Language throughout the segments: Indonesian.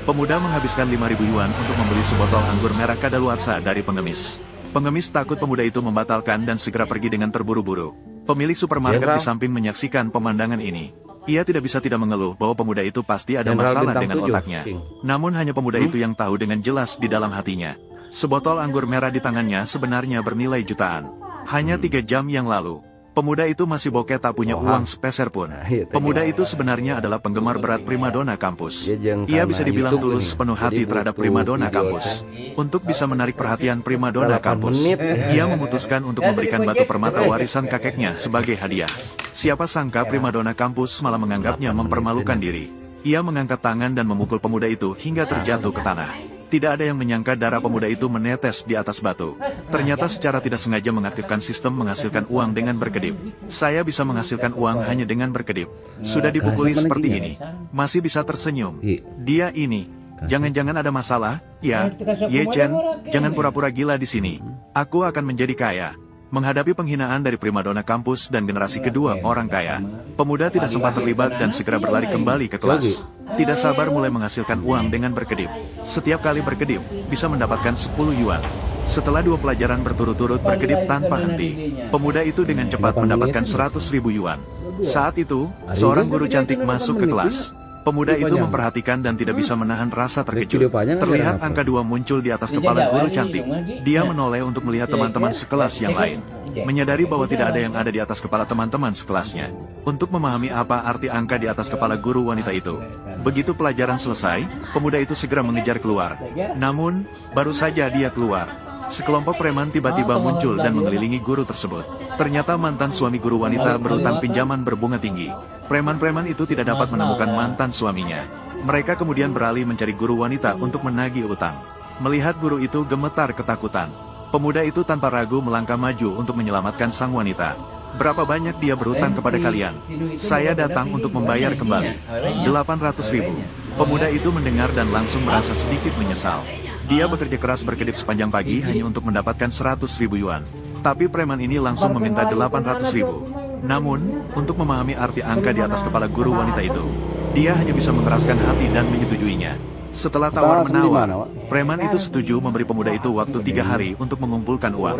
Pemuda menghabiskan 5.000 yuan untuk membeli sebotol anggur merah kadaluarsa dari pengemis. Pengemis takut pemuda itu membatalkan dan segera pergi dengan terburu-buru. Pemilik supermarket di samping menyaksikan pemandangan ini. Ia tidak bisa tidak mengeluh bahwa pemuda itu pasti ada masalah dengan otaknya. Namun hanya pemuda itu yang tahu dengan jelas di dalam hatinya. Sebotol anggur merah di tangannya sebenarnya bernilai jutaan. Hanya 3 jam yang lalu, pemuda itu masih bokeh tak punya uang sepeser pun. Pemuda itu sebenarnya adalah penggemar berat primadona kampus. Ia bisa dibilang tulus sepenuh hati terhadap primadona kampus. Untuk bisa menarik perhatian primadona kampus, ia memutuskan untuk memberikan batu permata warisan kakeknya sebagai hadiah. Siapa sangka primadona kampus malah menganggapnya mempermalukan diri. Ia mengangkat tangan dan memukul pemuda itu hingga terjatuh ke tanah. Tidak ada yang menyangka darah pemuda itu menetes di atas batu. Ternyata secara tidak sengaja mengaktifkan sistem menghasilkan uang dengan berkedip. Saya bisa menghasilkan uang hanya dengan berkedip. Sudah dipukuli seperti ini, masih bisa tersenyum. Dia ini, jangan-jangan ada masalah? Ya, Ye Chen, jangan pura-pura gila di sini. Aku akan menjadi kaya. Menghadapi penghinaan dari primadona kampus dan generasi kedua orang kaya, pemuda tidak sempat terlibat dan segera berlari kembali ke kelas. Tidak sabar mulai menghasilkan uang dengan berkedip. Setiap kali berkedip, bisa mendapatkan 10 yuan. Setelah 2 pelajaran berturut-turut berkedip tanpa henti, pemuda itu dengan cepat mendapatkan 100.000 yuan. Saat itu, seorang guru cantik masuk ke kelas. Pemuda itu memperhatikan dan tidak bisa menahan rasa terkejut. Terlihat angka 2 muncul di atas kepala guru cantik. Dia menoleh untuk melihat teman-teman sekelas yang lain. Menyadari bahwa tidak ada yang ada di atas kepala teman-teman sekelasnya. Untuk memahami apa arti angka di atas kepala guru wanita itu. Begitu pelajaran selesai, pemuda itu segera mengejar keluar. Namun, baru saja dia keluar, sekelompok preman tiba-tiba muncul dan mengelilingi guru tersebut. Ternyata mantan suami guru wanita berutang pinjaman berbunga tinggi. Preman-preman itu tidak dapat menemukan mantan suaminya. Mereka kemudian beralih mencari guru wanita untuk menagih utang. Melihat guru itu gemetar ketakutan, pemuda itu tanpa ragu melangkah maju untuk menyelamatkan sang wanita. Berapa banyak dia berutang kepada kalian? Saya datang untuk membayar kembali. 800.000. Pemuda itu mendengar dan langsung merasa sedikit menyesal. Dia bekerja keras berkedip sepanjang pagi hanya untuk mendapatkan 100.000 yuan. Tapi preman ini langsung meminta 800.000. Namun, untuk memahami arti angka di atas kepala guru wanita itu, dia hanya bisa mengeraskan hati dan menyetujuinya. Setelah tawar-menawar, preman itu setuju memberi pemuda itu waktu 3 hari untuk mengumpulkan uang,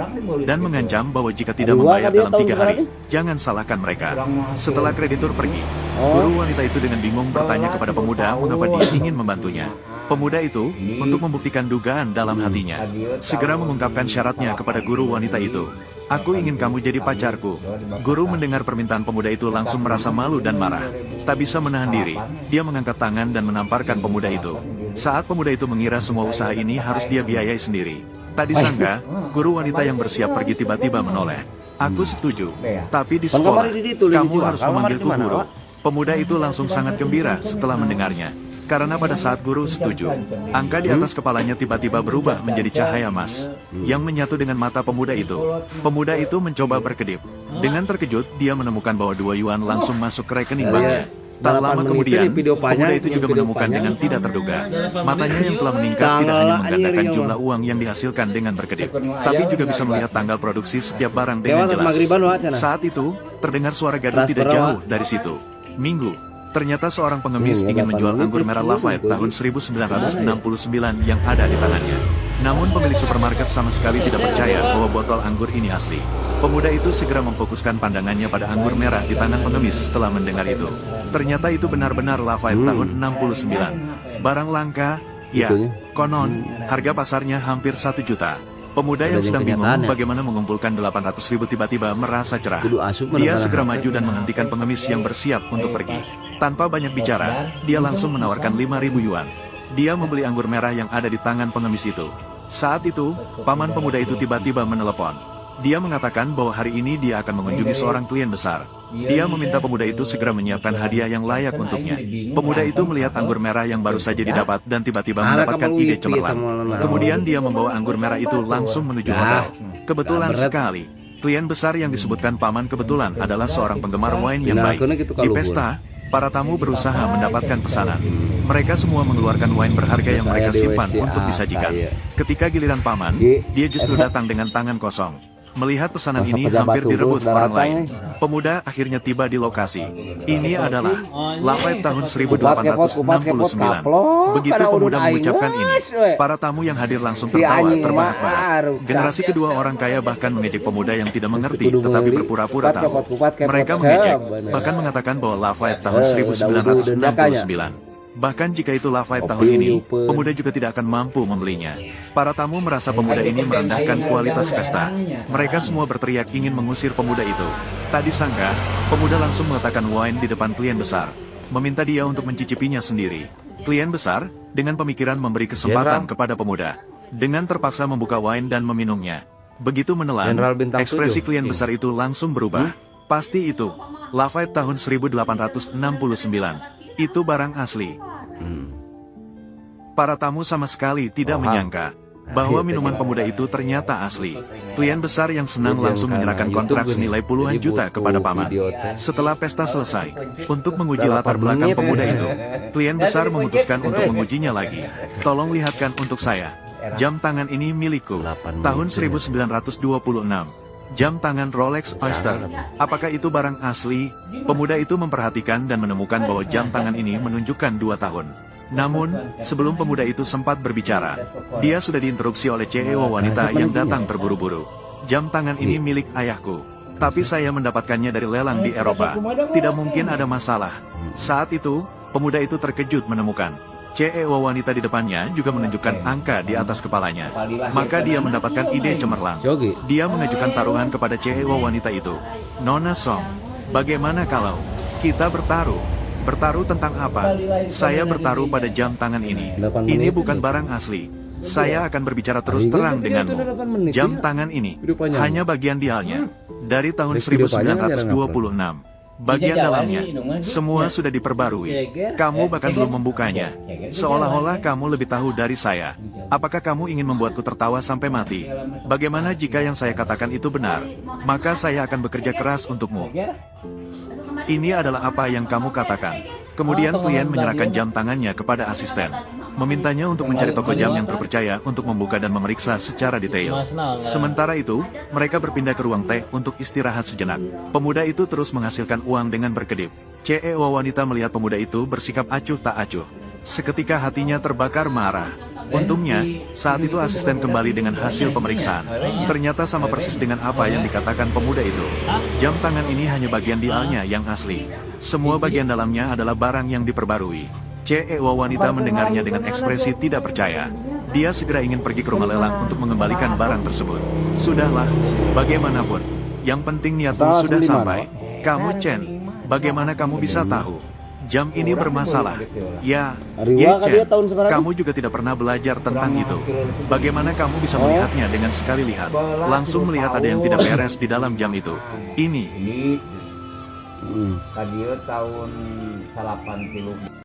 dan mengancam bahwa jika tidak membayar dalam 3 hari, jangan salahkan mereka. Setelah kreditur pergi, guru wanita itu dengan bingung bertanya kepada pemuda mengapa dia ingin membantunya. Pemuda itu, untuk membuktikan dugaan dalam hatinya, segera mengungkapkan syaratnya kepada guru wanita itu. Aku ingin kamu jadi pacarku. Guru mendengar permintaan pemuda itu langsung merasa malu dan marah. Tak bisa menahan diri, dia mengangkat tangan dan menamparkan pemuda itu. Saat pemuda itu mengira semua usaha ini harus dia biayai sendiri. Tak disangka, guru wanita yang bersiap pergi tiba-tiba menoleh. Aku setuju, tapi di sekolah, kamu harus memanggilku guru. Pemuda itu langsung sangat gembira setelah mendengarnya. Karena pada saat guru setuju, angka di atas kepalanya tiba-tiba berubah menjadi cahaya emas, yang menyatu dengan mata pemuda itu. Pemuda itu mencoba berkedip. Dengan terkejut, dia menemukan bahwa 2 yuan langsung masuk ke rekening banknya. Tak lama kemudian, pemuda itu juga menemukan dengan tidak terduga. Matanya yang telah meningkat tidak hanya menggandakan jumlah uang yang dihasilkan dengan berkedip, tapi juga bisa melihat tanggal produksi setiap barang dengan jelas. Saat itu, terdengar suara gaduh tidak jauh dari situ. Minggu. Ternyata seorang pengemis ingin menjual anggur merah Lafayette tahun 1969 yang ada di tangannya. Namun pemilik supermarket sama sekali tidak percaya bahwa botol anggur ini asli. Pemuda itu segera memfokuskan pandangannya pada anggur merah di tangan pengemis setelah mendengar itu. Ternyata itu benar-benar Lafayette tahun 69. Barang langka, ya, konon, harga pasarnya hampir 1 juta. Pemuda yang sedang bingung bagaimana mengumpulkan 800.000 tiba-tiba merasa cerah. Dia segera maju dan menghentikan pengemis yang bersiap untuk pergi. Tanpa banyak bicara, dia langsung menawarkan 5.000 yuan. Dia membeli anggur merah yang ada di tangan pengemis itu. Saat itu, paman pemuda itu tiba-tiba menelepon. Dia mengatakan bahwa hari ini dia akan mengunjungi seorang klien besar. Dia meminta pemuda itu segera menyiapkan hadiah yang layak untuknya. Pemuda itu melihat anggur merah yang baru saja didapat dan tiba-tiba mendapatkan ide cemerlang. Kemudian dia membawa anggur merah itu langsung menuju hotel. Kebetulan sekali, klien besar yang disebutkan paman kebetulan adalah seorang penggemar wine yang baik. Di pesta, para tamu berusaha mendapatkan pesanan. Mereka semua mengeluarkan wine berharga yang mereka simpan untuk disajikan. Ketika giliran paman, dia justru datang dengan tangan kosong. Melihat pesanan Masa ini pejabat hampir tubuh direbut sudah orang datang, lain, pemuda akhirnya tiba di lokasi. Ini adalah Lafayette tahun Kupat kepot 1869. kaplok, Begitu kana pemuda udun aing mengucapkan ini, geus, we. para tamu yang hadir langsung Si tertawa anjing terbahak-bahak. baru. Generasi kedua orang kaya bahkan mengejek pemuda yang tidak mengerti kudu tetapi meuli. berpura-pura Kupat tahu. kepot, Mereka cep, mengejek, bener. bahkan mengatakan bahwa Lafayette tahun Daudu 1969. Bahkan jika itu Lafayette tahun ini, pemuda juga tidak akan mampu membelinya. Para tamu merasa pemuda ini merendahkan kualitas pesta. Mereka semua berteriak ingin mengusir pemuda itu. Tak disangka, pemuda langsung meletakkan wine di depan klien besar, meminta dia untuk mencicipinya sendiri. Klien besar, dengan pemikiran memberi kesempatan kepada pemuda, dengan terpaksa membuka wine dan meminumnya. Begitu menelan, ekspresi klien besar itu langsung berubah. Pasti itu, Lafayette tahun 1869. Itu barang asli. Para tamu sama sekali tidak menyangka bahwa minuman pemuda itu ternyata asli. Klien besar yang senang langsung menyerahkan kontrak senilai puluhan juta kepada paman. Setelah pesta selesai, untuk menguji latar belakang pemuda itu, klien besar memutuskan untuk mengujinya lagi. Tolong lihatkan untuk saya. Jam tangan ini milikku. Tahun 1926. Jam tangan Rolex Oyster. Apakah itu barang asli? Pemuda itu memperhatikan dan menemukan bahwa jam tangan ini menunjukkan 2 tahun. Namun, sebelum pemuda itu sempat berbicara, dia sudah diinterupsi oleh CEO wanita yang datang terburu-buru. Jam tangan ini milik ayahku, tapi saya mendapatkannya dari lelang di Eropa. Tidak mungkin ada masalah. Saat itu, pemuda itu terkejut menemukan CEO wanita di depannya juga menunjukkan angka di atas kepalanya. Maka dia mendapatkan ide cemerlang. Dia mengajukan taruhan kepada CEO wanita itu. Nona Song, bagaimana kalau kita bertaruh? Bertaruh tentang apa? Saya bertaruh pada jam tangan ini. Ini bukan barang asli. Saya akan berbicara terus terang denganmu. Jam tangan ini hanya bagian dialnya. Dari tahun 1926. Bagian dalamnya, semua sudah diperbarui. Kamu bahkan belum membukanya. Seolah-olah kamu lebih tahu dari saya. Apakah kamu ingin membuatku tertawa sampai mati? Bagaimana jika yang saya katakan itu benar? Maka saya akan bekerja keras untukmu. Ini adalah apa yang kamu katakan. Kemudian klien menyerahkan jam tangannya kepada asisten, memintanya untuk mencari toko jam yang terpercaya untuk membuka dan memeriksa secara detail. Sementara itu, mereka berpindah ke ruang teh untuk istirahat sejenak. Pemuda itu terus menghasilkan uang dengan berkedip. CEO wanita melihat pemuda itu bersikap acuh tak acuh. Seketika hatinya terbakar marah. Untungnya, saat itu asisten kembali dengan hasil pemeriksaan. Ternyata sama persis dengan apa yang dikatakan pemuda itu. Jam tangan ini hanya bagian dialnya yang asli. Semua bagian dalamnya adalah barang yang diperbarui. CEO wanita mendengarnya dengan ekspresi tidak percaya. Dia segera ingin pergi ke rumah lelang untuk mengembalikan barang tersebut. Sudahlah, bagaimanapun. Yang penting niatmu sudah sampai. Kamu Chen, bagaimana kamu bisa tahu? Jam ini bermasalah. Ya, Chen, kamu juga tidak pernah belajar tentang itu. Bagaimana kamu bisa melihatnya dengan sekali lihat? Langsung melihat ada yang tidak beres di dalam jam itu. Ini. Tadi tahun 80.